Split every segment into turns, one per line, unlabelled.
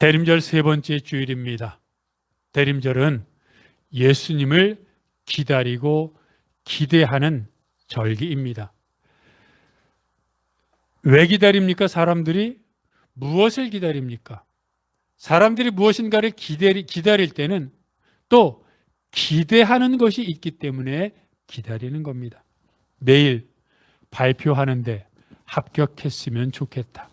대림절 세 번째 주일입니다. 대림절은 예수님을 기다리고 기대하는 절기입니다. 왜 기다립니까? 사람들이 무엇을 기다립니까? 사람들이 무엇인가를 기다릴 때는 또 기대하는 것이 있기 때문에 기다리는 겁니다. 내일 발표하는데 합격했으면 좋겠다.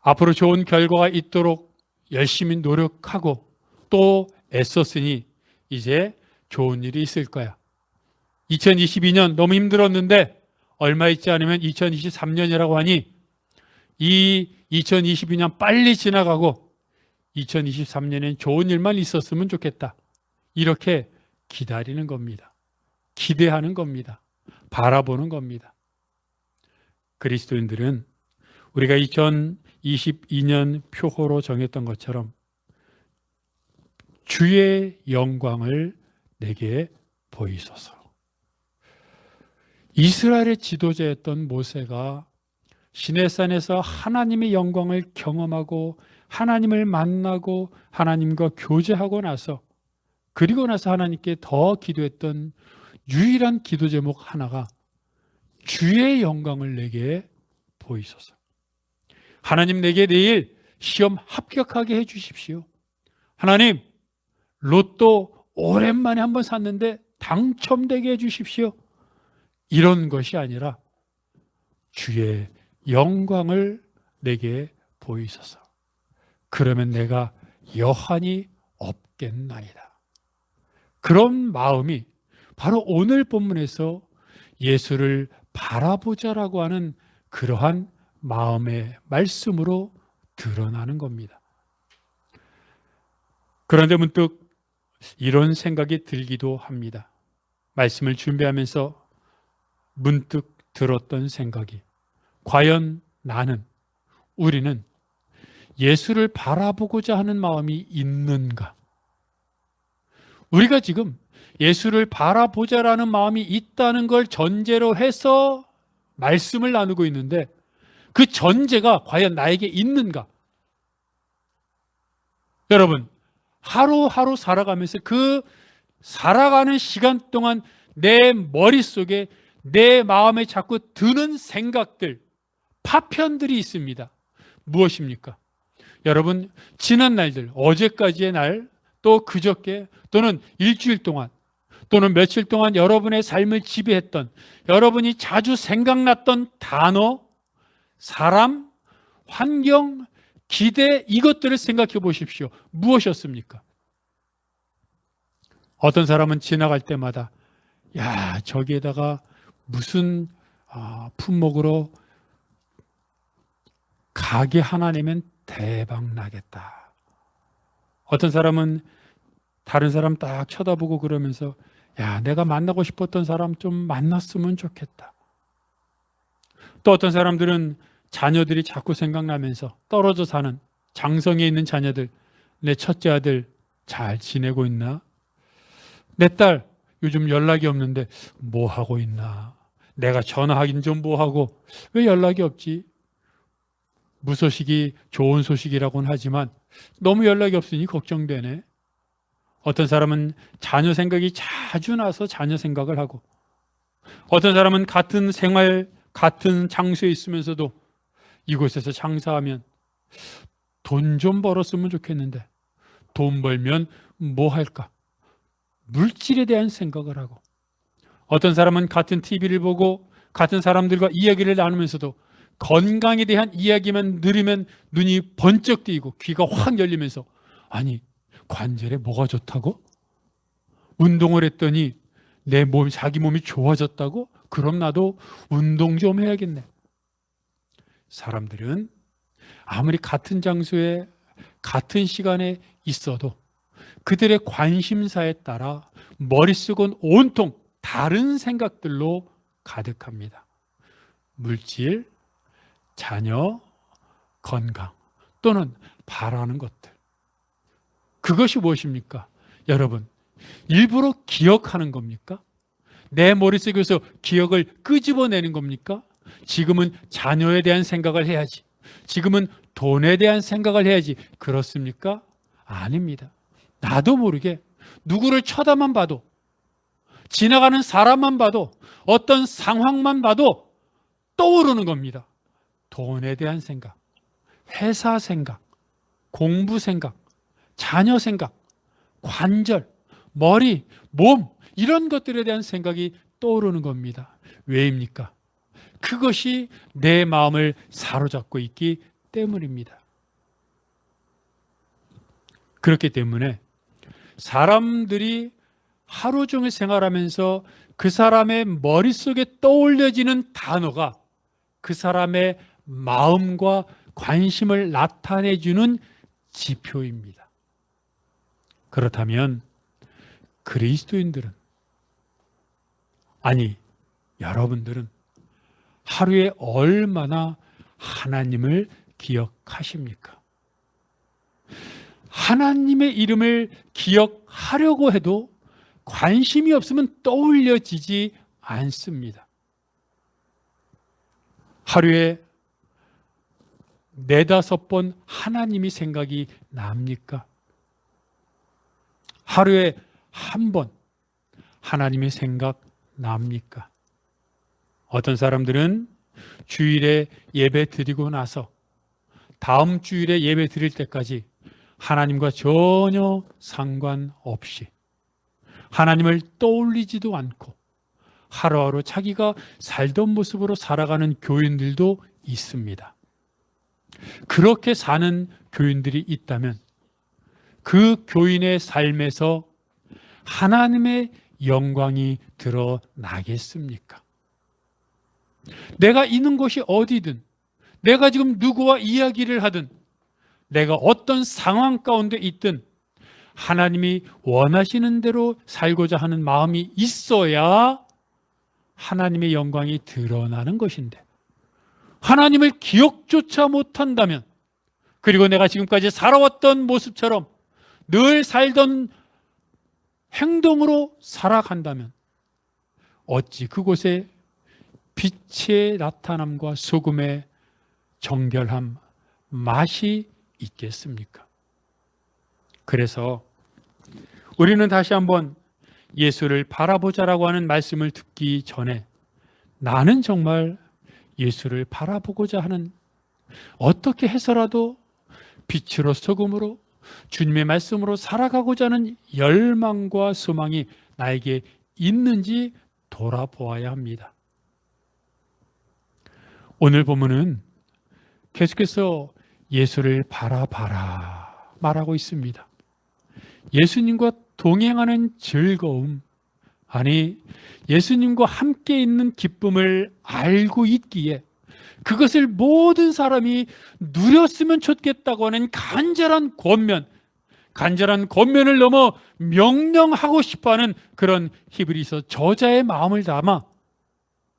앞으로 좋은 결과가 있도록 열심히 노력하고 또 애썼으니 이제 좋은 일이 있을 거야. 2022년 너무 힘들었는데 얼마 있지 않으면 2023년이라고 하니 이 2022년 빨리 지나가고 2023년엔 좋은 일만 있었으면 좋겠다. 이렇게 기다리는 겁니다. 기대하는 겁니다. 바라보는 겁니다. 그리스도인들은 우리가 2022년 표호로 정했던 것처럼 주의 영광을 내게 보이소서. 이스라엘의 지도자였던 모세가 시내산에서 하나님의 영광을 경험하고 하나님을 만나고 하나님과 교제하고 나서 그리고 나서 하나님께 더 기도했던 유일한 기도 제목 하나가 주의 영광을 내게 보이소서. 하나님 내게 내일 시험 합격하게 해 주십시오. 하나님 로또 오랜만에 한번 샀는데 당첨되게 해 주십시오. 이런 것이 아니라 주의 영광을 내게 보이소서. 그러면 내가 여한이 없겠나이다. 그런 마음이 바로 오늘 본문에서 예수를 바라보자라고 하는 그러한 마음의 말씀으로 드러나는 겁니다. 그런데 문득 이런 생각이 들기도 합니다. 말씀을 준비하면서 문득 들었던 생각이 과연 우리는 예수를 바라보고자 하는 마음이 있는가? 우리가 지금 예수를 바라보자라는 마음이 있다는 걸 전제로 해서 말씀을 나누고 있는데 그 전제가 과연 나에게 있는가? 여러분, 하루하루 살아가면서 그 살아가는 시간 동안 내 머릿속에 내 마음에 자꾸 드는 생각들, 파편들이 있습니다. 무엇입니까? 여러분, 지난 날들, 어제까지의 날, 또 그저께, 또는 일주일 동안, 또는 며칠 동안 여러분의 삶을 지배했던, 여러분이 자주 생각났던 단어, 사람, 환경, 기대, 이것들을 생각해 보십시오. 무엇이었습니까? 어떤 사람은 지나갈 때마다 야, 저기에다가 무슨 품목으로 가게 하나 내면 대박 나겠다. 어떤 사람은 다른 사람 딱 쳐다보고 그러면서 야, 내가 만나고 싶었던 사람 좀 만났으면 좋겠다. 또 어떤 사람들은 자녀들이 자꾸 생각나면서 떨어져 사는 장성에 있는 자녀들, 내 첫째 아들 잘 지내고 있나? 내 딸 요즘 연락이 없는데 뭐 하고 있나? 내가 전화하긴 좀 뭐 하고 왜 연락이 없지? 무소식이 좋은 소식이라고는 하지만 너무 연락이 없으니 걱정되네. 어떤 사람은 자녀 생각이 자주 나서 자녀 생각을 하고, 어떤 사람은 같은 생활, 같은 장소에 있으면서도 이곳에서 장사하면 돈 좀 벌었으면 좋겠는데 돈 벌면 뭐 할까? 물질에 대한 생각을 하고, 어떤 사람은 같은 TV를 보고 같은 사람들과 이야기를 나누면서도 건강에 대한 이야기만 들으면 눈이 번쩍 뜨이고 귀가 확 열리면서 아니 관절에 뭐가 좋다고? 운동을 했더니 내 몸, 자기 몸이 좋아졌다고? 그럼 나도 운동 좀 해야겠네. 사람들은 아무리 같은 장소에 같은 시간에 있어도 그들의 관심사에 따라 머릿속은 온통 다른 생각들로 가득합니다. 물질, 자녀, 건강 또는 바라는 것들. 그것이 무엇입니까? 여러분, 일부러 기억하는 겁니까? 내 머릿속에서 기억을 끄집어내는 겁니까? 지금은 자녀에 대한 생각을 해야지. 지금은 돈에 대한 생각을 해야지. 그렇습니까? 아닙니다. 나도 모르게 누구를 쳐다만 봐도, 지나가는 사람만 봐도, 어떤 상황만 봐도 떠오르는 겁니다. 돈에 대한 생각, 회사 생각, 공부 생각, 자녀 생각, 관절, 머리, 몸, 이런 것들에 대한 생각이 떠오르는 겁니다. 왜입니까? 그것이 내 마음을 사로잡고 있기 때문입니다. 그렇기 때문에 사람들이 하루 종일 생활하면서 그 사람의 머릿속에 떠올려지는 단어가 그 사람의 마음과 관심을 나타내주는 지표입니다. 그렇다면 그리스도인들은, 아니 여러분들은 하루에 얼마나 하나님을 기억하십니까? 하나님의 이름을 기억하려고 해도 관심이 없으면 떠올려지지 않습니다. 하루에 4-5번 하나님이 생각이 납니까? 하루에 1번 하나님의 생각 납니까? 어떤 사람들은 주일에 예배 드리고 나서 다음 주일에 예배 드릴 때까지 하나님과 전혀 상관없이 하나님을 떠올리지도 않고 하루하루 자기가 살던 모습으로 살아가는 교인들도 있습니다. 그렇게 사는 교인들이 있다면 그 교인의 삶에서 하나님의 영광이 드러나겠습니까? 내가 있는 곳이 어디든, 내가 지금 누구와 이야기를 하든, 내가 어떤 상황 가운데 있든 하나님이 원하시는 대로 살고자 하는 마음이 있어야 하나님의 영광이 드러나는 것인데, 하나님을 기억조차 못한다면, 그리고 내가 지금까지 살아왔던 모습처럼 늘 살던 행동으로 살아간다면 어찌 그곳에 빛의 나타남과 소금의 정결함, 맛이 있겠습니까? 그래서 우리는 다시 한번 예수를 바라보자라고 하는 말씀을 듣기 전에 나는 정말 예수를 바라보고자 하는, 어떻게 해서라도 빛으로 소금으로 주님의 말씀으로 살아가고자 하는 열망과 소망이 나에게 있는지 돌아보아야 합니다. 오늘 본문은 계속해서 예수를 바라봐라 말하고 있습니다. 예수님과 동행하는 즐거움, 아니 예수님과 함께 있는 기쁨을 알고 있기에 그것을 모든 사람이 누렸으면 좋겠다고 하는 간절한 권면을 넘어 명령하고 싶어하는 그런 히브리서 저자의 마음을 담아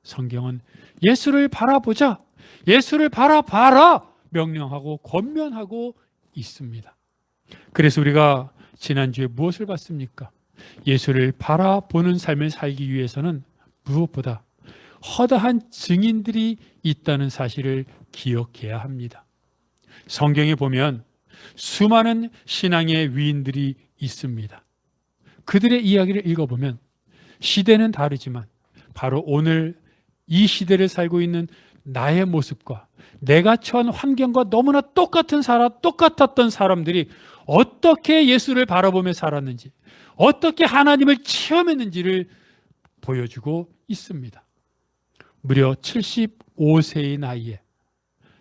성경은 예수를 바라보자, 예수를 바라봐라 명령하고 권면하고 있습니다. 그래서 우리가 지난주에 무엇을 봤습니까? 예수를 바라보는 삶을 살기 위해서는 무엇보다 허다한 증인들이 있다는 사실을 기억해야 합니다. 성경에 보면 수많은 신앙의 위인들이 있습니다. 그들의 이야기를 읽어보면 시대는 다르지만 바로 오늘 이 시대를 살고 있는 나의 모습과 내가 처한 환경과 너무나 똑같았던 사람들이 어떻게 예수를 바라보며 살았는지, 어떻게 하나님을 체험했는지를 보여주고 있습니다. 무려 75세의 나이에,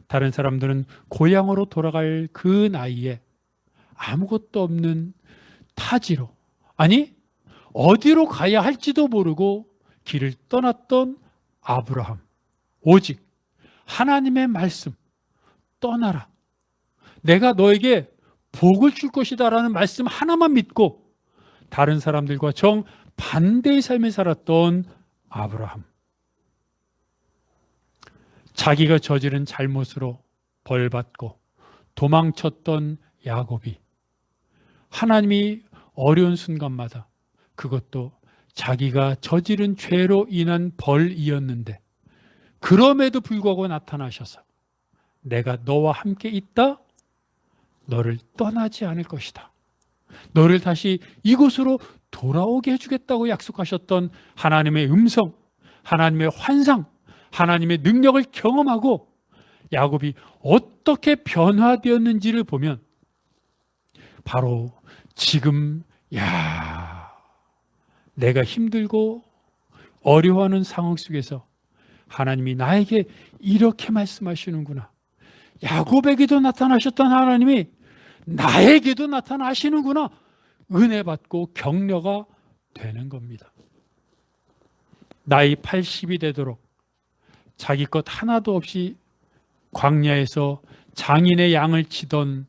다른 사람들은 고향으로 돌아갈 그 나이에 아무것도 없는 타지로, 아니 어디로 가야 할지도 모르고 길을 떠났던 아브라함, 오직 하나님의 말씀, 떠나라, 내가 너에게 복을 줄 것이다 라는 말씀 하나만 믿고 다른 사람들과 정반대의 삶을 살았던 아브라함, 자기가 저지른 잘못으로 벌받고 도망쳤던 야곱이 하나님이 어려운 순간마다, 그것도 자기가 저지른 죄로 인한 벌이었는데 그럼에도 불구하고 나타나셔서 내가 너와 함께 있다. 너를 떠나지 않을 것이다. 너를 다시 이곳으로 돌아오게 해주겠다고 약속하셨던 하나님의 음성, 하나님의 환상, 하나님의 능력을 경험하고 야곱이 어떻게 변화되었는지를 보면 바로 지금 내가 힘들고 어려워하는 상황 속에서 하나님이 나에게 이렇게 말씀하시는구나. 야곱에게도 나타나셨던 하나님이 나에게도 나타나시는구나. 은혜 받고 격려가 되는 겁니다. 나이 80이 되도록 자기 것 하나도 없이 광야에서 장인의 양을 치던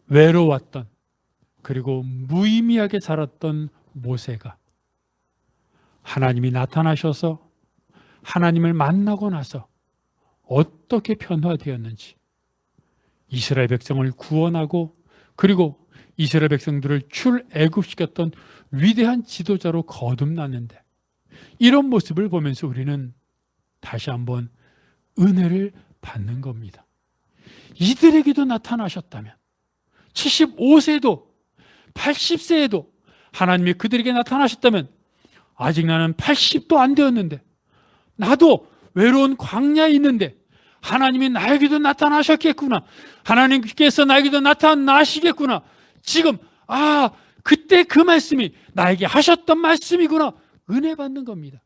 외로웠던 그리고 무의미하게 살았던 모세가 하나님이 나타나셔서 하나님을 만나고 나서 어떻게 변화되었는지 이스라엘 백성을 구원하고 그리고 이스라엘 백성들을 출애굽시켰던 위대한 지도자로 거듭났는데 이런 모습을 보면서 우리는 다시 한번 은혜를 받는 겁니다. 이들에게도 나타나셨다면 75세도 80세에도 하나님이 그들에게 나타나셨다면 아직 나는 80도 안 되었는데 나도 외로운 광야에 있는데 하나님이 나에게도 나타나셨겠구나. 하나님께서 나에게도 나타나시겠구나. 지금 그때 그 말씀이 나에게 하셨던 말씀이구나. 은혜 받는 겁니다.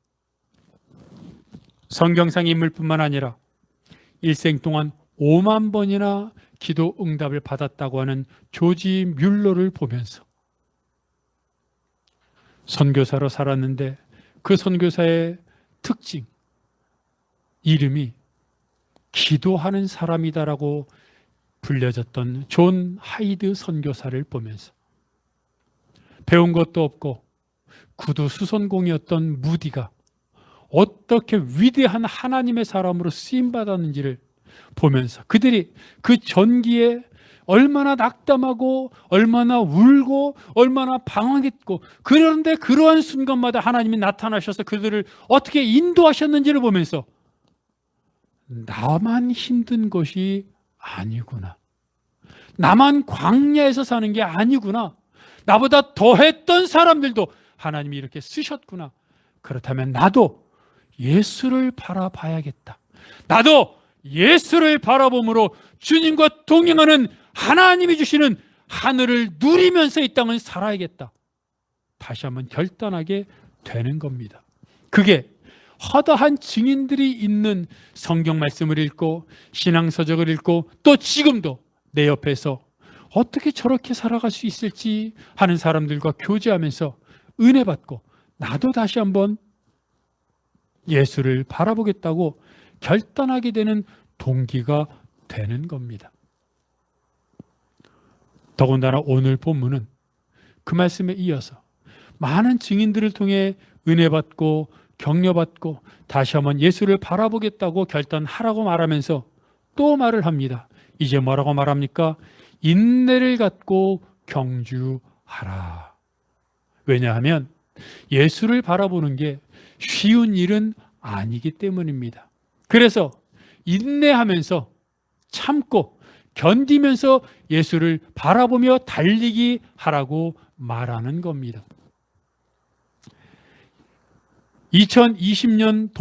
성경상 인물뿐만 아니라 일생 동안 5만 번이나 기도 응답을 받았다고 하는 조지 뮬러를 보면서 선교사로 살았는데 그 선교사의 특징, 이름이 기도하는 사람이다라고 불려졌던 존 하이드 선교사를 보면서 배운 것도 없고 구두 수선공이었던 무디가 어떻게 위대한 하나님의 사람으로 쓰임받았는지를 보면서 그들이 그 전기에 얼마나 낙담하고 얼마나 울고 얼마나 방황했고 그런데 그러한 순간마다 하나님이 나타나셔서 그들을 어떻게 인도하셨는지를 보면서 나만 힘든 것이 아니구나. 나만 광야에서 사는 게 아니구나. 나보다 더했던 사람들도 하나님이 이렇게 쓰셨구나. 그렇다면 나도 예수를 바라봐야겠다. 나도 예수를 바라봄으로 주님과 동행하는 하나님이 주시는 하늘을 누리면서 이 땅을 살아야겠다. 다시 한번 결단하게 되는 겁니다. 그게 허다한 증인들이 있는 성경 말씀을 읽고 신앙서적을 읽고 또 지금도 내 옆에서 어떻게 저렇게 살아갈 수 있을지 하는 사람들과 교제하면서 은혜 받고 나도 다시 한번 예수를 바라보겠다고 결단하게 되는 동기가 되는 겁니다. 더군다나 오늘 본문은 그 말씀에 이어서 많은 증인들을 통해 은혜 받고 격려받고 다시 한번 예수를 바라보겠다고 결단하라고 말하면서 또 말을 합니다. 이제 뭐라고 말합니까? 인내를 갖고 경주하라. 왜냐하면 예수를 바라보는 게 쉬운 일은 아니기 때문입니다. 그래서 인내하면서 참고 견디면서 예수를 바라보며 달리기 하라고 말하는 겁니다. 2020년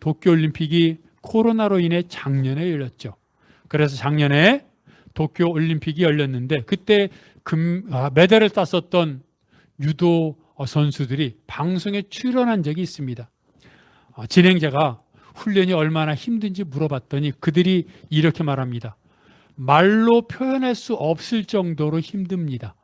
도쿄올림픽이 코로나로 인해 작년에 열렸죠. 그래서 작년에 도쿄올림픽이 열렸는데 그때 메달을 땄었던 유도 선수들이 방송에 출연한 적이 있습니다. 진행자가 훈련이 얼마나 힘든지 물어봤더니 그들이 이렇게 말합니다. 말로 표현할 수 없을 정도로 힘듭니다.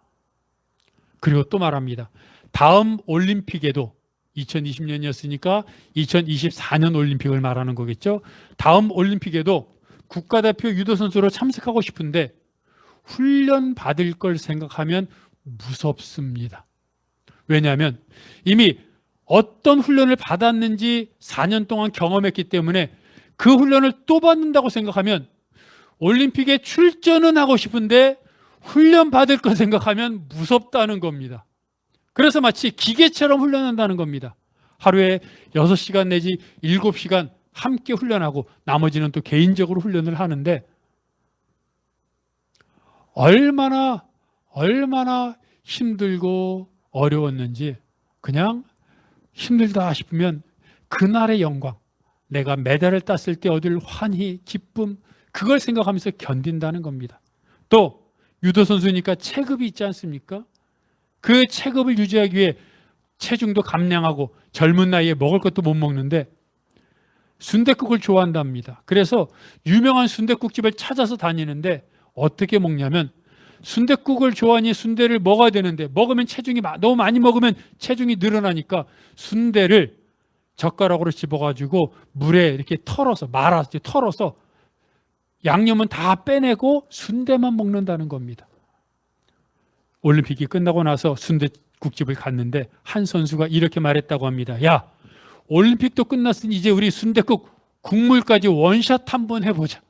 그리고 또 말합니다. 다음 올림픽에도 2020년이었으니까 2024년 올림픽을 말하는 거겠죠. 다음 올림픽에도 국가대표 유도 선수로 참석하고 싶은데 훈련 받을 걸 생각하면 무섭습니다. 왜냐하면 이미 어떤 훈련을 받았는지 4년 동안 경험했기 때문에 그 훈련을 또 받는다고 생각하면 올림픽에 출전은 하고 싶은데 훈련 받을 거 생각하면 무섭다는 겁니다. 그래서 마치 기계처럼 훈련한다는 겁니다. 하루에 6시간 내지 7시간 함께 훈련하고 나머지는 또 개인적으로 훈련을 하는데 얼마나 힘들고 어려웠는지 그냥 힘들다 싶으면 그날의 영광, 내가 메달을 땄을 때 얻을 환희, 기쁨, 그걸 생각하면서 견딘다는 겁니다. 또 유도 선수니까 체급이 있지 않습니까? 그 체급을 유지하기 위해 체중도 감량하고 젊은 나이에 먹을 것도 못 먹는데 순댓국을 좋아한답니다. 그래서 유명한 순댓국집을 찾아서 다니는데 어떻게 먹냐면 순댓국을 좋아하니 순대를 먹어야 되는데 먹으면 체중이 너무 많이 먹으면 체중이 늘어나니까 순대를 젓가락으로 집어가지고 물에 이렇게 털어서 양념은 다 빼내고 순대만 먹는다는 겁니다. 올림픽이 끝나고 나서 순댓국집을 갔는데 한 선수가 이렇게 말했다고 합니다. 야, 올림픽도 끝났으니 이제 우리 순댓국 국물까지 원샷 한번 해보자.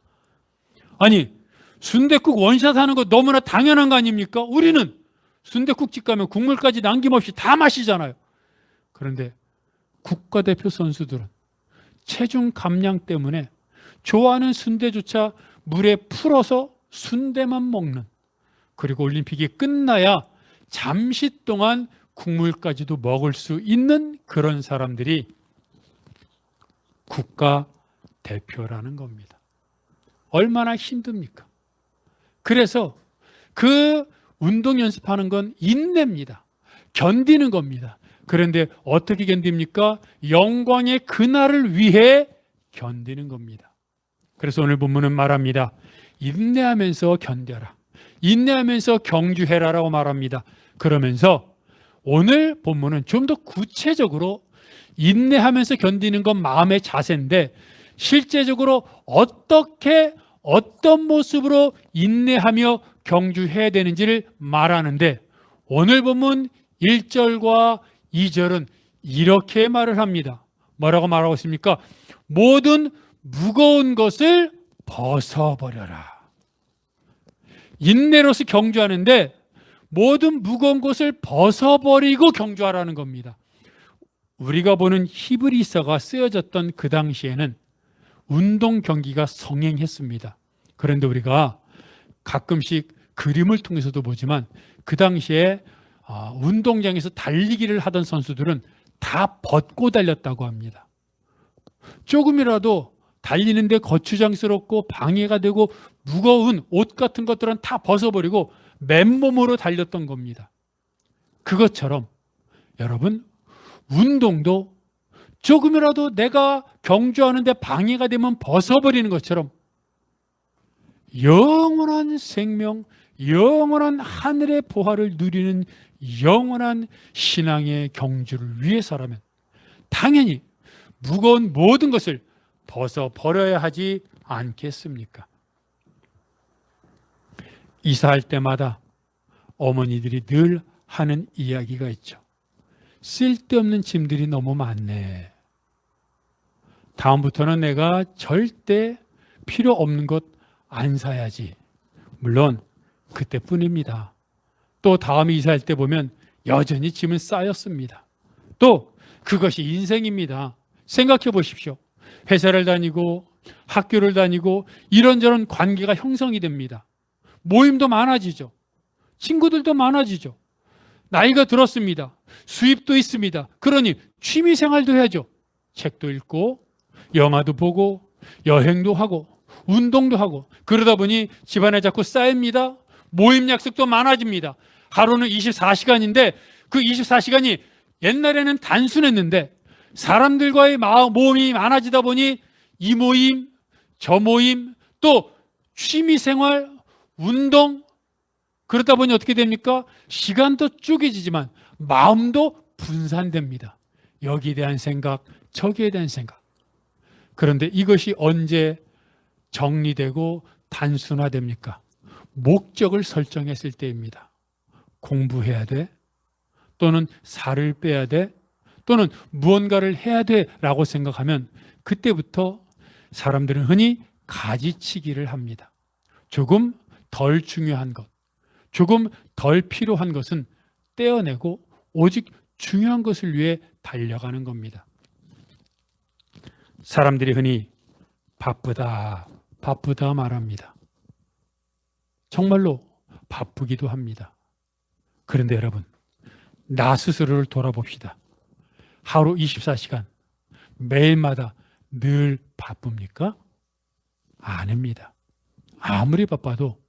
아니, 순댓국 원샷 하는 거 너무나 당연한 거 아닙니까? 우리는 순댓국집 가면 국물까지 남김없이 다 마시잖아요. 그런데 국가대표 선수들은 체중 감량 때문에 좋아하는 순대조차 물에 풀어서 순대만 먹는, 그리고 올림픽이 끝나야 잠시 동안 국물까지도 먹을 수 있는 그런 사람들이 국가대표라는 겁니다. 얼마나 힘듭니까? 그래서 그 운동 연습하는 건 인내입니다. 견디는 겁니다. 그런데 어떻게 견딥니까? 영광의 그날을 위해 견디는 겁니다. 그래서 오늘 본문은 말합니다. 인내하면서 견뎌라. 인내하면서 경주해라라고 말합니다. 그러면서 오늘 본문은 좀 더 구체적으로 인내하면서 견디는 건 마음의 자세인데 실제적으로 어떤 모습으로 인내하며 경주해야 되는지를 말하는데 오늘 본문 1절과 2절은 이렇게 말을 합니다. 뭐라고 말하고 있습니까? 모든 무거운 것을 벗어버려라. 인내로서 경주하는데 모든 무거운 것을 벗어버리고 경주하라는 겁니다. 우리가 보는 히브리서가 쓰여졌던 그 당시에는 운동 경기가 성행했습니다. 그런데 우리가 가끔씩 그림을 통해서도 보지만 그 당시에 운동장에서 달리기를 하던 선수들은 다 벗고 달렸다고 합니다. 조금이라도 달리는데 거추장스럽고 방해가 되고 무거운 옷 같은 것들은 다 벗어버리고 맨몸으로 달렸던 겁니다. 그것처럼 여러분, 운동도 조금이라도 내가 경주하는데 방해가 되면 벗어버리는 것처럼 영원한 생명, 영원한 하늘의 보화를 누리는 영원한 신앙의 경주를 위해서라면 당연히 무거운 모든 것을 벗어버려야 하지 않겠습니까? 이사할 때마다 어머니들이 늘 하는 이야기가 있죠. 쓸데없는 짐들이 너무 많네. 다음부터는 내가 절대 필요 없는 것 안 사야지. 물론 그때뿐입니다. 또 다음에 이사할 때 보면 여전히 짐은 쌓였습니다. 또 그것이 인생입니다. 생각해 보십시오. 회사를 다니고 학교를 다니고 이런저런 관계가 형성이 됩니다. 모임도 많아지죠. 친구들도 많아지죠. 나이가 들었습니다. 수입도 있습니다. 그러니 취미 생활도 해야죠. 책도 읽고 영화도 보고 여행도 하고 운동도 하고 그러다 보니 집안에 자꾸 쌓입니다. 모임 약속도 많아집니다. 하루는 24시간인데 그 24시간이 옛날에는 단순했는데 사람들과의 모임이 많아지다 보니 이 모임, 저 모임, 또 취미생활, 운동, 그러다 보니 어떻게 됩니까? 시간도 쪼개지지만 마음도 분산됩니다. 여기에 대한 생각, 저기에 대한 생각. 그런데 이것이 언제 정리되고 단순화됩니까? 목적을 설정했을 때입니다. 공부해야 돼, 또는 살을 빼야 돼, 또는 무언가를 해야 돼라고 생각하면 그때부터 사람들은 흔히 가지치기를 합니다. 조금 덜 중요한 것, 조금 덜 필요한 것은 떼어내고 오직 중요한 것을 위해 달려가는 겁니다. 사람들이 흔히 바쁘다, 바쁘다 말합니다. 정말로 바쁘기도 합니다. 그런데 여러분, 나 스스로를 돌아봅시다. 하루 24시간, 매일마다 늘 바쁩니까? 아닙니다. 아무리 바빠도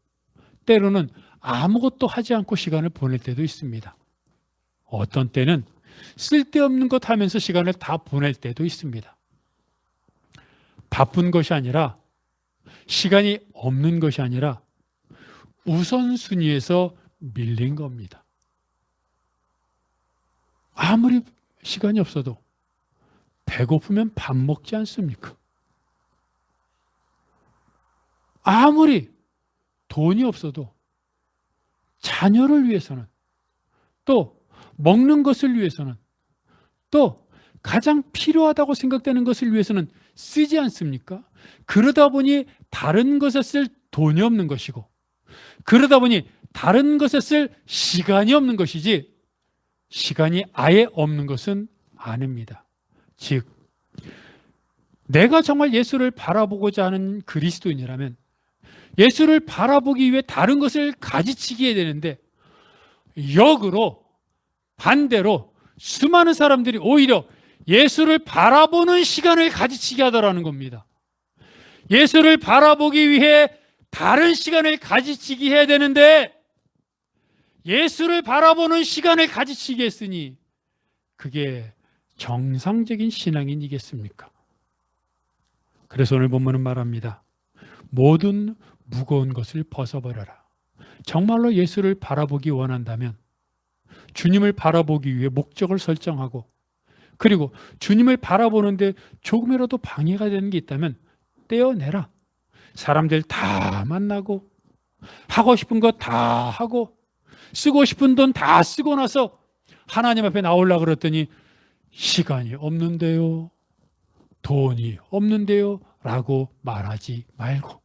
때로는 아무것도 하지 않고 시간을 보낼 때도 있습니다. 어떤 때는 쓸데없는 것 하면서 시간을 다 보낼 때도 있습니다. 바쁜 것이 아니라, 시간이 없는 것이 아니라 우선순위에서 밀린 겁니다. 아무리 시간이 없어도 배고프면 밥 먹지 않습니까? 아무리 돈이 없어도 자녀를 위해서는, 또 먹는 것을 위해서는, 또 가장 필요하다고 생각되는 것을 위해서는 쓰지 않습니까? 그러다 보니 다른 것에 쓸 돈이 없는 것이고, 그러다 보니 다른 것에 쓸 시간이 없는 것이지, 시간이 아예 없는 것은 아닙니다. 즉, 내가 정말 예수를 바라보고자 하는 그리스도인이라면 예수를 바라보기 위해 다른 것을 가지치게 되는데, 역으로 반대로 수많은 사람들이 오히려 예수를 바라보는 시간을 가지치게 하더라는 겁니다. 예수를 바라보기 위해 다른 시간을 가지치게 해야 되는데 예수를 바라보는 시간을 가지치게 했으니 그게 정상적인 신앙인이겠습니까? 그래서 오늘 본문은 말합니다. 모든 무거운 것을 벗어버려라. 정말로 예수를 바라보기 원한다면 주님을 바라보기 위해 목적을 설정하고, 그리고 주님을 바라보는데 조금이라도 방해가 되는 게 있다면 떼어내라. 사람들 다 만나고 하고 싶은 거 다 하고 쓰고 싶은 돈 다 쓰고 나서 하나님 앞에 나오려고 그랬더니 시간이 없는데요, 돈이 없는데요 라고 말하지 말고,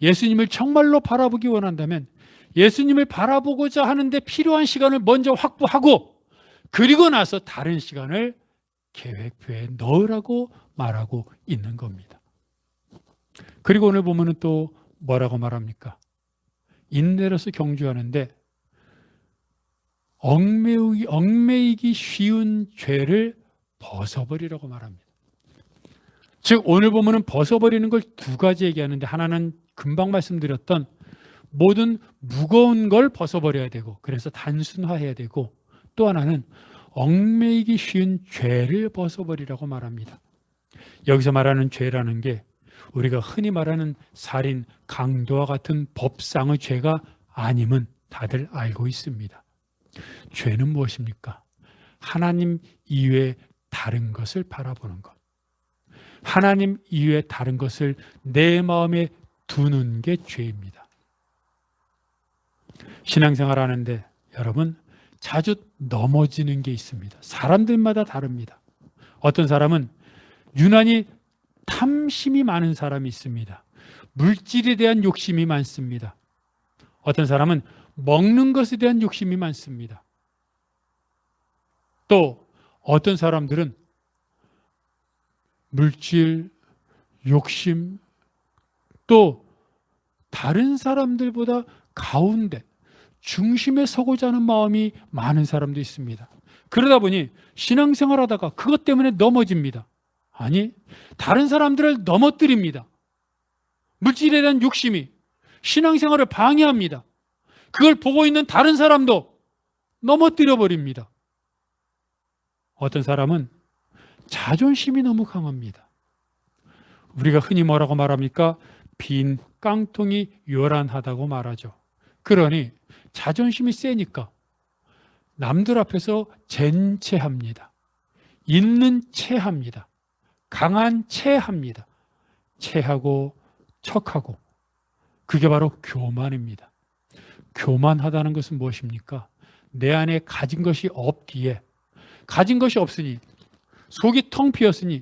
예수님을 정말로 바라보기 원한다면 예수님을 바라보고자 하는데 필요한 시간을 먼저 확보하고, 그리고 나서 다른 시간을 계획표에 넣으라고 말하고 있는 겁니다. 그리고 오늘 보면은 또 뭐라고 말합니까? 인내로서 경주하는데 얽매이기 쉬운 죄를 벗어버리라고 말합니다. 즉, 오늘 보면은 벗어버리는 걸 두 가지 얘기하는데, 하나는 금방 말씀드렸던 모든 무거운 걸 벗어버려야 되고, 그래서 단순화해야 되고, 또 하나는 얽매이기 쉬운 죄를 벗어버리라고 말합니다. 여기서 말하는 죄라는 게 우리가 흔히 말하는 살인, 강도와 같은 법상의 죄가 아님은 다들 알고 있습니다. 죄는 무엇입니까? 하나님 이외에 다른 것을 바라보는 것, 하나님 이외에 다른 것을 내 마음에 두는 게 죄입니다. 신앙생활 하는데 여러분, 자주 넘어지는 게 있습니다. 사람들마다 다릅니다. 어떤 사람은 유난히 탐심이 많은 사람이 있습니다. 물질에 대한 욕심이 많습니다. 어떤 사람은 먹는 것에 대한 욕심이 많습니다. 또 어떤 사람들은 물질, 욕심, 또 다른 사람들보다 가운데 중심에 서고자 하는 마음이 많은 사람도 있습니다. 그러다 보니 신앙생활 하다가 그것 때문에 넘어집니다. 아니, 다른 사람들을 넘어뜨립니다. 물질에 대한 욕심이 신앙생활을 방해합니다. 그걸 보고 있는 다른 사람도 넘어뜨려 버립니다. 어떤 사람은 자존심이 너무 강합니다. 우리가 흔히 뭐라고 말합니까? 빈 깡통이 요란하다고 말하죠. 그러니 자존심이 세니까 남들 앞에서 젠체합니다. 있는 체합니다. 강한 체합니다. 체하고 척하고. 그게 바로 교만입니다. 교만하다는 것은 무엇입니까? 내 안에 가진 것이 없기에, 가진 것이 없으니, 속이 텅 비었으니,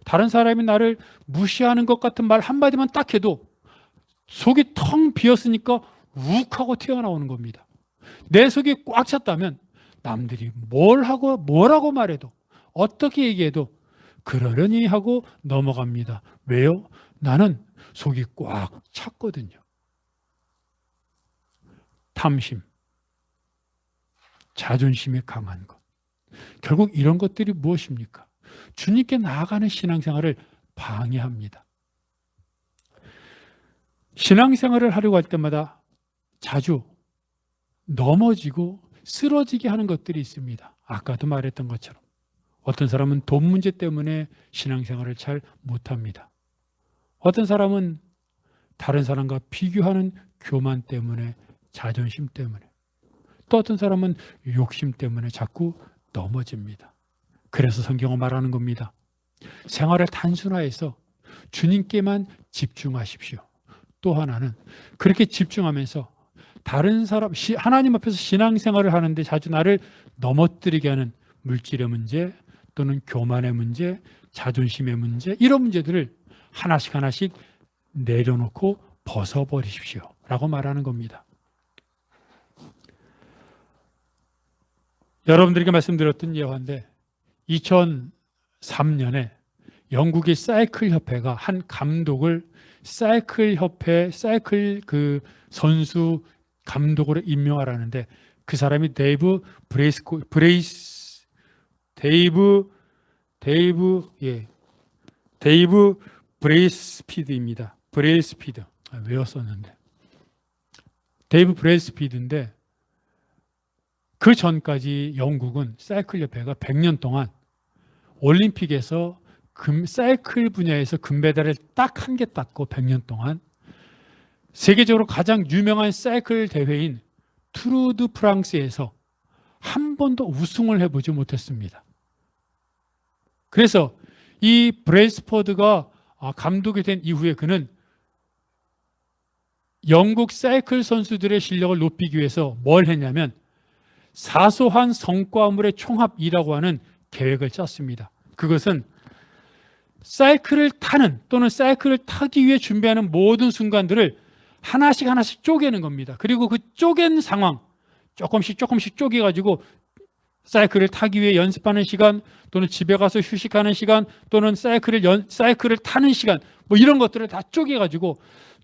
다른 사람이 나를 무시하는 것 같은 말 한마디만 딱 해도 속이 텅 비었으니까 욱하고 튀어나오는 겁니다. 내 속이 꽉 찼다면 남들이 뭐라고 말해도, 어떻게 얘기해도 그러려니 하고 넘어갑니다. 왜요? 나는 속이 꽉 찼거든요. 탐심, 자존심이 강한 것. 결국 이런 것들이 무엇입니까? 주님께 나아가는 신앙생활을 방해합니다. 신앙생활을 하려고 할 때마다 자주 넘어지고 쓰러지게 하는 것들이 있습니다. 아까도 말했던 것처럼 어떤 사람은 돈 문제 때문에 신앙생활을 잘 못합니다. 어떤 사람은 다른 사람과 비교하는 교만 때문에, 자존심 때문에, 또 어떤 사람은 욕심 때문에 자꾸 넘어집니다. 그래서 성경은 말하는 겁니다. 생활을 단순화해서 주님께만 집중하십시오. 또 하나는 그렇게 집중하면서 다른 사람, 하나님 앞에서 신앙생활을 하는데 자주 나를 넘어뜨리게 하는 물질의 문제 또는 교만의 문제, 자존심의 문제, 이런 문제들을 하나씩 하나씩 내려놓고 벗어버리십시오 라고 말하는 겁니다. 여러분들에게 말씀드렸던 예화인데 2003년에 영국의 사이클 협회가 한 감독을 사이클 그 선수 감독으로 임명하라는데 그 사람이 데이브 브레이스피드입니다. 브레이스피드. 외웠었는데. 데이브 브레이스피드인데 그 전까지 영국은 사이클 협회가 100년 동안 올림픽에서 사이클 분야에서 금메달을 딱 한 개 땄고 100년 동안 세계적으로 가장 유명한 사이클 대회인 투르 드 프랑스에서 한 번도 우승을 해보지 못했습니다. 그래서 이 브레이스포드가 감독이 된 이후에 그는 영국 사이클 선수들의 실력을 높이기 위해서 뭘 했냐면 사소한 성과물의 총합이라고 하는 계획을 짰습니다. 그것은 사이클을 타는 또는 사이클을 타기 위해 준비하는 모든 순간들을 하나씩 쪼개는 겁니다. 그리고 그 쪼갠 상황 조금씩 쪼개가지고 사이클을 타기 위해 연습하는 시간 또는 집에 가서 휴식하는 시간 또는 사이클을 타는 시간 뭐 이런 것들을 다 쪼개가지고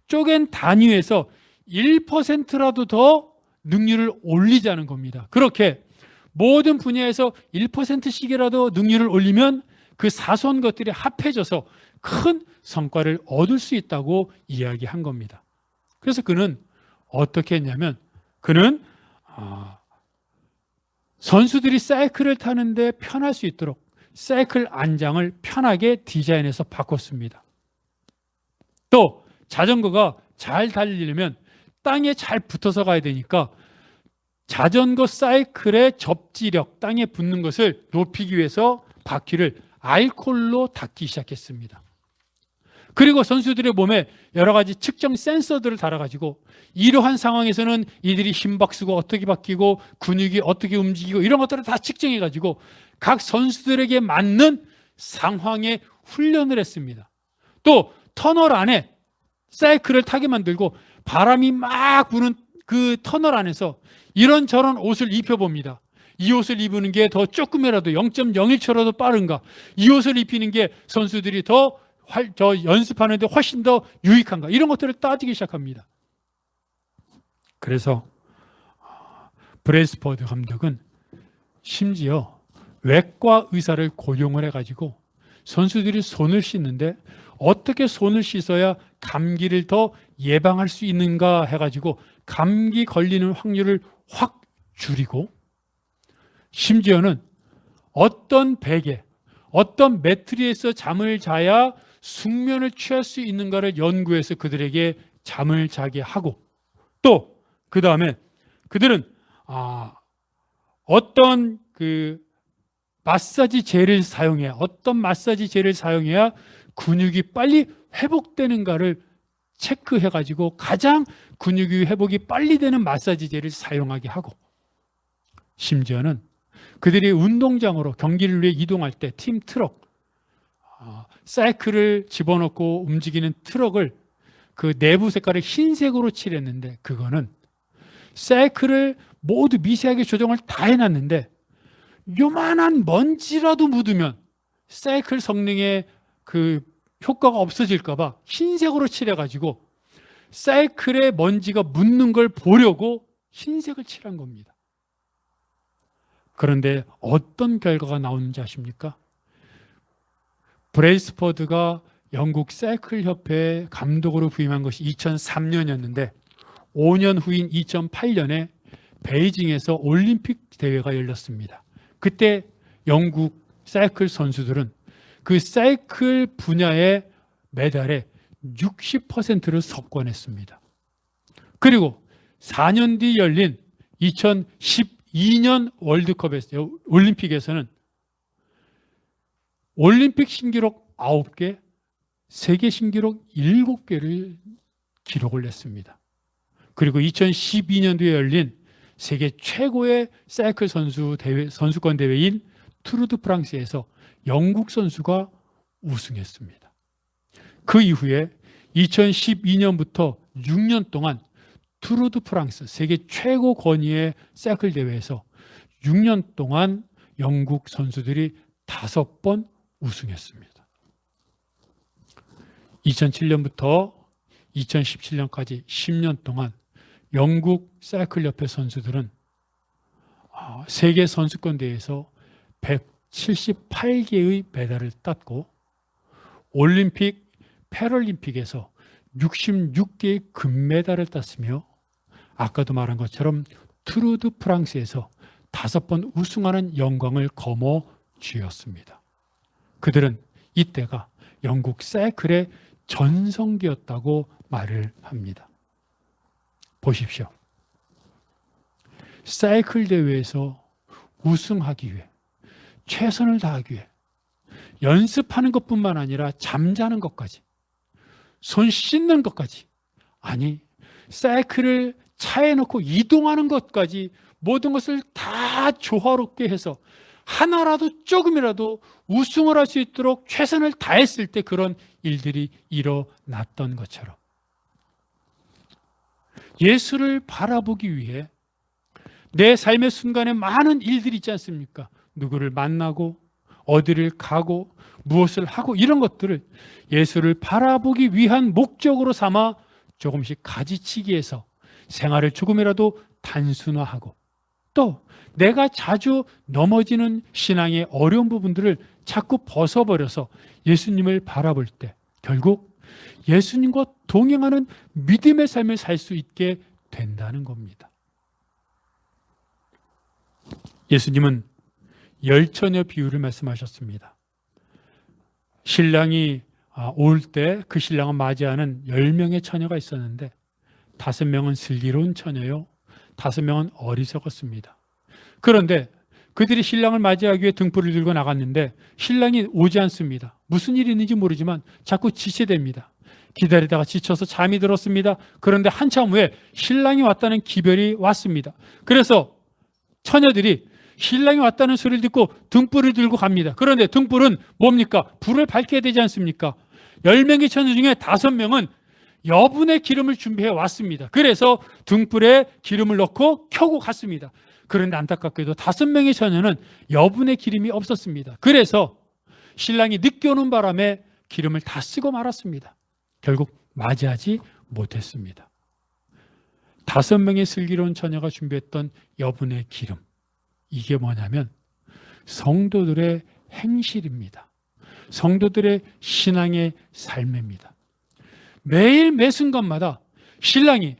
쪼갠 단위에서 1%라도 더 능률을 올리자는 겁니다. 그렇게 모든 분야에서 1%씩이라도 능률을 올리면 그 사소한 것들이 합해져서 큰 성과를 얻을 수 있다고 이야기한 겁니다. 그래서 그는 어떻게 했냐면 그는 선수들이 사이클을 타는데 편할 수 있도록 사이클 안장을 편하게 디자인해서 바꿨습니다. 또 자전거가 잘 달리려면 땅에 잘 붙어서 가야 되니까 자전거 사이클의 접지력, 땅에 붙는 것을 높이기 위해서 바퀴를 알코올로 닦기 시작했습니다. 그리고 선수들의 몸에 여러 가지 측정 센서들을 달아가지고 이러한 상황에서는 이들이 심박수가 어떻게 바뀌고 근육이 어떻게 움직이고 이런 것들을 다 측정해가지고 각 선수들에게 맞는 상황에 훈련을 했습니다. 또 터널 안에 사이클을 타게 만들고 바람이 막 부는 그 터널 안에서 이런저런 옷을 입혀봅니다. 이 옷을 입는 게 더 조금이라도 0.01초라도 빠른가? 이 옷을 입히는 게 선수들이 더 연습하는데 훨씬 더 유익한가? 이런 것들을 따지기 시작합니다. 그래서 브레이스포드 감독은 심지어 외과 의사를 고용을 해가지고 선수들이 손을 씻는데 어떻게 손을 씻어야 감기를 더 예방할 수 있는가 해가지고 감기 걸리는 확률을 확 줄이고 심지어는 어떤 베개, 어떤 매트리에서 잠을 자야 숙면을 취할 수 있는가를 연구해서 그들에게 잠을 자게 하고 또 그 다음에 그들은 어떤 마사지 젤을 사용해야 어떤 마사지 젤을 사용해야 근육이 빨리 회복되는가를 체크해가지고 가장 근육이 회복이 빨리 되는 마사지 젤을 사용하게 하고 심지어는 그들이 운동장으로 경기를 위해 이동할 때 팀 트럭 사이클을 집어넣고 움직이는 트럭을 그 내부 색깔을 흰색으로 칠했는데 그거는 사이클을 모두 미세하게 조정을 다 해놨는데 요만한 먼지라도 묻으면 사이클 성능의 그 효과가 없어질까 봐 흰색으로 칠해가지고 사이클에 먼지가 묻는 걸 보려고 흰색을 칠한 겁니다. 그런데 어떤 결과가 나오는지 아십니까? 브레이스포드가 영국 사이클 협회의 감독으로 부임한 것이 2003년이었는데 5년 후인 2008년에 베이징에서 올림픽 대회가 열렸습니다. 그때 영국 사이클 선수들은 그 사이클 분야의 메달의 60%를 석권했습니다. 그리고 4년 뒤 열린 2012년 월드컵에서 올림픽에서는 올림픽 신기록 9개, 세계 신기록 7개를 기록을 냈습니다. 그리고 2012년도에 열린 세계 최고의 사이클 선수권 대회인 투르 드 프랑스에서 영국 선수가 우승했습니다. 그 이후에 2012년부터 6년 동안 투르 드 프랑스 세계 최고 권위의 사이클 대회에서 6년 동안 영국 선수들이 5번 우승했습니다. 2007년부터 2017년까지 10년 동안 영국 사이클 협회 선수들은 세계 선수권 대회에서 178개의 메달을 땄고 올림픽, 패럴림픽에서 66개의 금메달을 땄으며 아까도 말한 것처럼 투르 드 프랑스에서 5번 우승하는 영광을 거머쥐었습니다. 그들은 이때가 영국 사이클의 전성기였다고 말을 합니다. 보십시오. 사이클 대회에서 우승하기 위해 최선을 다하기 위해 연습하는 것뿐만 아니라 잠자는 것까지, 손 씻는 것까지, 아니 사이클을 차에 놓고 이동하는 것까지 모든 것을 다 조화롭게 해서 하나라도 조금이라도 우승을 할 수 있도록 최선을 다했을 때 그런 일들이 일어났던 것처럼 예수를 바라보기 위해 내 삶의 순간에 많은 일들이 있지 않습니까? 누구를 만나고 어디를 가고 무엇을 하고 이런 것들을 예수를 바라보기 위한 목적으로 삼아 조금씩 가지치기해서 생활을 조금이라도 단순화하고 또 내가 자주 넘어지는 신앙의 어려운 부분들을 자꾸 벗어버려서 예수님을 바라볼 때 결국 예수님과 동행하는 믿음의 삶을 살 수 있게 된다는 겁니다. 예수님은 열처녀 비유를 말씀하셨습니다. 신랑이 올 때 그 신랑을 맞이하는 10명의 처녀가 있었는데 5명은 슬기로운 처녀요 5명은 어리석었습니다. 그런데 그들이 신랑을 맞이하기 위해 등불을 들고 나갔는데 신랑이 오지 않습니다. 무슨 일이 있는지 모르지만 자꾸 지체됩니다. 기다리다가 지쳐서 잠이 들었습니다. 그런데 한참 후에 신랑이 왔다는 기별이 왔습니다. 그래서 처녀들이 신랑이 왔다는 소리를 듣고 등불을 들고 갑니다. 그런데 등불은 뭡니까? 불을 밝혀야 되지 않습니까? 10명의 처녀 중에 5명은 여분의 기름을 준비해 왔습니다. 그래서 등불에 기름을 넣고 켜고 갔습니다. 그런데 안타깝게도 5명의 처녀는 여분의 기름이 없었습니다. 그래서 신랑이 늦게 오는 바람에 기름을 다 쓰고 말았습니다. 결국 맞이하지 못했습니다. 5명의 슬기로운 처녀가 준비했던 여분의 기름, 이게 뭐냐면 성도들의 행실입니다. 성도들의 신앙의 삶입니다. 매일 매 순간마다 신랑이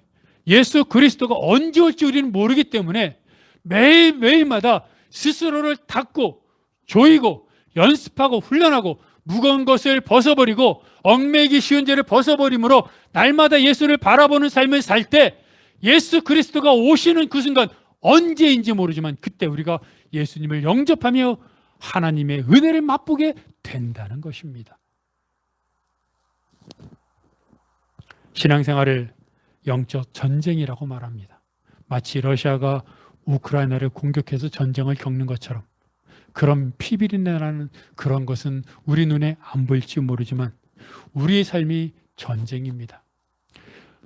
예수 그리스도가 언제 올지 우리는 모르기 때문에 매일매일마다 스스로를 닦고 조이고 연습하고 훈련하고 무거운 것을 벗어버리고 얽매이기 쉬운 죄를 벗어버림으로 날마다 예수를 바라보는 삶을 살 때 예수 그리스도가 오시는 그 순간 언제인지 모르지만 그때 우리가 예수님을 영접하며 하나님의 은혜를 맛보게 된다는 것입니다. 신앙생활을 영적 전쟁이라고 말합니다. 마치 러시아가 우크라이나를 공격해서 전쟁을 겪는 것처럼 그런 피비린내라는 그런 것은 우리 눈에 안 보일지 모르지만 우리의 삶이 전쟁입니다.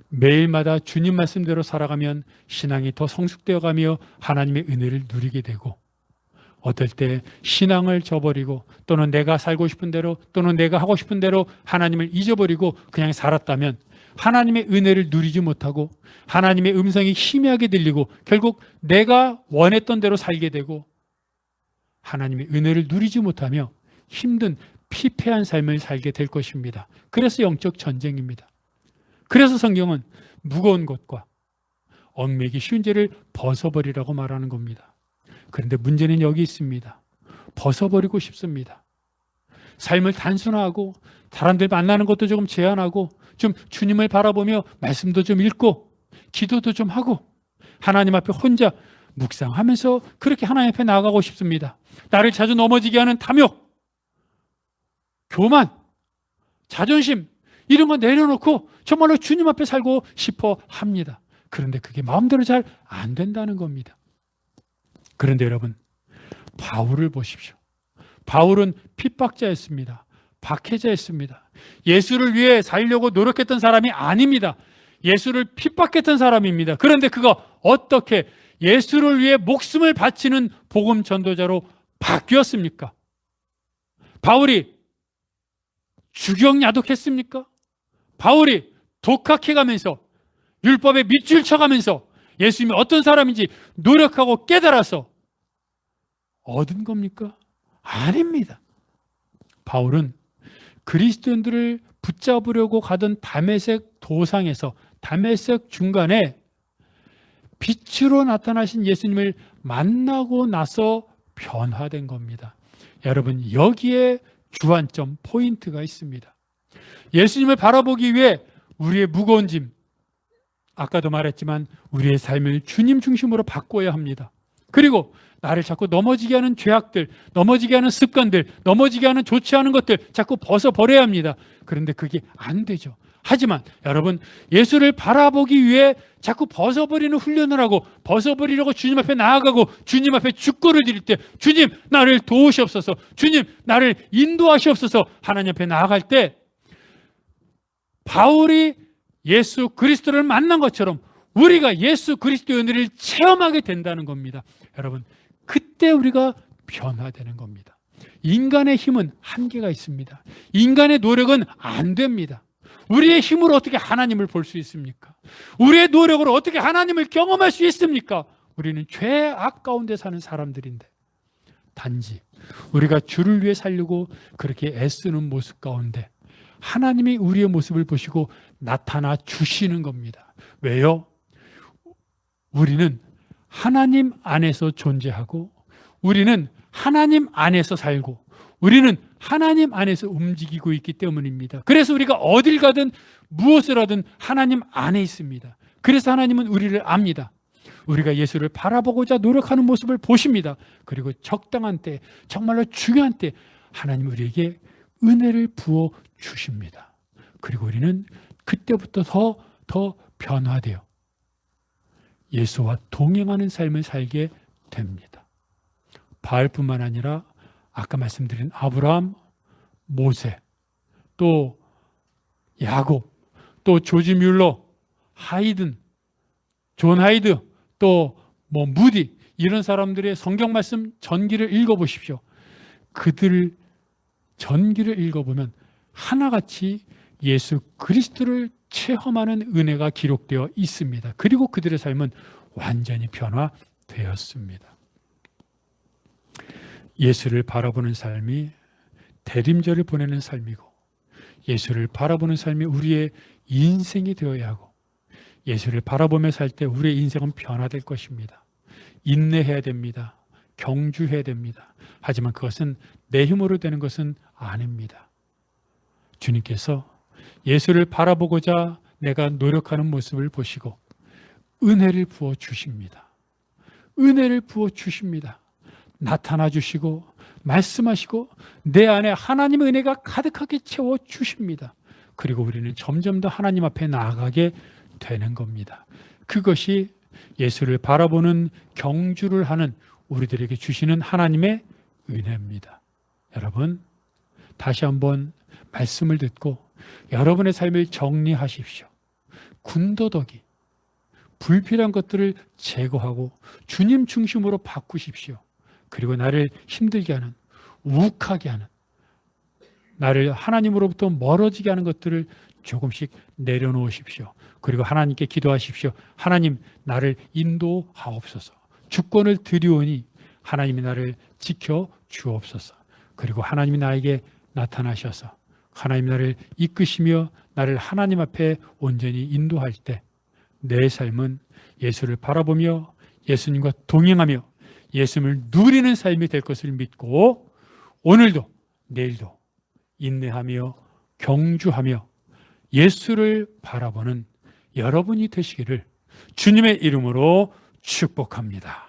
매일마다 주님 말씀대로 살아가면 신앙이 더 성숙되어 가며 하나님의 은혜를 누리게 되고 어떨 때 신앙을 저버리고 또는 내가 살고 싶은 대로 또는 내가 하고 싶은 대로 하나님을 잊어버리고 그냥 살았다면 하나님의 은혜를 누리지 못하고 하나님의 음성이 희미하게 들리고 결국 내가 원했던 대로 살게 되고 하나님의 은혜를 누리지 못하며 힘든 피폐한 삶을 살게 될 것입니다. 그래서 영적 전쟁입니다. 그래서 성경은 무거운 것과 얽매기 쉬운 죄를 벗어버리라고 말하는 겁니다. 그런데 문제는 여기 있습니다. 벗어버리고 싶습니다. 삶을 단순화하고 사람들 만나는 것도 조금 제한하고 좀 주님을 바라보며 말씀도 좀 읽고 기도도 좀 하고 하나님 앞에 혼자 묵상하면서 그렇게 하나님 앞에 나아가고 싶습니다. 나를 자주 넘어지게 하는 탐욕, 교만, 자존심 이런 거 내려놓고 정말로 주님 앞에 살고 싶어 합니다. 그런데 그게 마음대로 잘 안 된다는 겁니다. 그런데 여러분, 바울을 보십시오. 바울은 핍박자였습니다. 박해자였습니다. 예수를 위해 살려고 노력했던 사람이 아닙니다. 예수를 핍박했던 사람입니다. 그런데 그가 어떻게 예수를 위해 목숨을 바치는 복음 전도자로 바뀌었습니까? 바울이 주경야독했습니까? 바울이 독학해가면서 율법에 밑줄 쳐가면서 예수님이 어떤 사람인지 노력하고 깨달아서 얻은 겁니까? 아닙니다. 바울은 그리스도인들을 붙잡으려고 가던 다메섹 도상에서 다메섹 중간에 빛으로 나타나신 예수님을 만나고 나서 변화된 겁니다. 여러분, 여기에 주안점 포인트가 있습니다. 예수님을 바라보기 위해 우리의 무거운 짐, 아까도 말했지만 우리의 삶을 주님 중심으로 바꿔야 합니다. 그리고 나를 자꾸 넘어지게 하는 죄악들, 넘어지게 하는 습관들, 넘어지게 하는 좋지 않은 것들 자꾸 벗어버려야 합니다. 그런데 그게 안 되죠. 하지만 여러분, 예수를 바라보기 위해 자꾸 벗어버리는 훈련을 하고 벗어버리려고 주님 앞에 나아가고 주님 앞에 축구를 드릴 때 주님 나를 도우시옵소서, 주님 나를 인도하시옵소서 하나님 앞에 나아갈 때 바울이 예수 그리스도를 만난 것처럼 우리가 예수 그리스도의 은혜를 체험하게 된다는 겁니다. 여러분, 그때 우리가 변화되는 겁니다. 인간의 힘은 한계가 있습니다. 인간의 노력은 안 됩니다. 우리의 힘으로 어떻게 하나님을 볼 수 있습니까? 우리의 노력으로 어떻게 하나님을 경험할 수 있습니까? 우리는 죄악 가운데 사는 사람들인데 단지 우리가 주를 위해 살려고 그렇게 애쓰는 모습 가운데 하나님이 우리의 모습을 보시고 나타나 주시는 겁니다. 왜요? 우리는 하나님 안에서 존재하고 우리는 하나님 안에서 살고 우리는 하나님 안에서 움직이고 있기 때문입니다. 그래서 우리가 어딜 가든 무엇을 하든 하나님 안에 있습니다. 그래서 하나님은 우리를 압니다. 우리가 예수를 바라보고자 노력하는 모습을 보십니다. 그리고 적당한 때, 정말로 중요한 때 하나님 우리에게 은혜를 부어 주십니다. 그리고 우리는 그때부터 더 변화되어 예수와 동행하는 삶을 살게 됩니다. 바알뿐만 아니라 아까 말씀드린 아브라함, 모세, 또 야곱, 또 조지 뮬러, 하이든, 존 하이드, 또 무디 이런 사람들의 성경 말씀 전기를 읽어보십시오. 그들 전기를 읽어보면 하나같이 예수 그리스도를 체험하는 은혜가 기록되어 있습니다. 그리고 그들의 삶은 완전히 변화되었습니다. 예수를 바라보는 삶이 대림절을 보내는 삶이고 예수를 바라보는 삶이 우리의 인생이 되어야 하고 예수를 바라보며 살 때 우리의 인생은 변화될 것입니다. 인내해야 됩니다. 경주해야 됩니다. 하지만 그것은 내 힘으로 되는 것은 아닙니다. 주님께서 예수를 바라보고자 내가 노력하는 모습을 보시고 은혜를 부어 주십니다. 은혜를 부어 주십니다. 나타나 주시고 말씀하시고 내 안에 하나님의 은혜가 가득하게 채워 주십니다. 그리고 우리는 점점 더 하나님 앞에 나아가게 되는 겁니다. 그것이 예수를 바라보는 경주를 하는 우리들에게 주시는 하나님의 은혜입니다. 여러분, 다시 한번 말씀을 듣고 여러분의 삶을 정리하십시오. 군더더기, 불필요한 것들을 제거하고 주님 중심으로 바꾸십시오. 그리고 나를 힘들게 하는, 욱하게 하는, 나를 하나님으로부터 멀어지게 하는 것들을 조금씩 내려놓으십시오. 그리고 하나님께 기도하십시오. 하나님, 나를 인도하옵소서. 주권을 드리오니 하나님이 나를 지켜 주옵소서. 그리고 하나님이 나에게 나타나셔서 하나님이 나를 이끄시며 나를 하나님 앞에 온전히 인도할 때 내 삶은 예수를 바라보며 예수님과 동행하며 예수님을 누리는 삶이 될 것을 믿고 오늘도 내일도 인내하며 경주하며 예수를 바라보는 여러분이 되시기를 주님의 이름으로 축복합니다.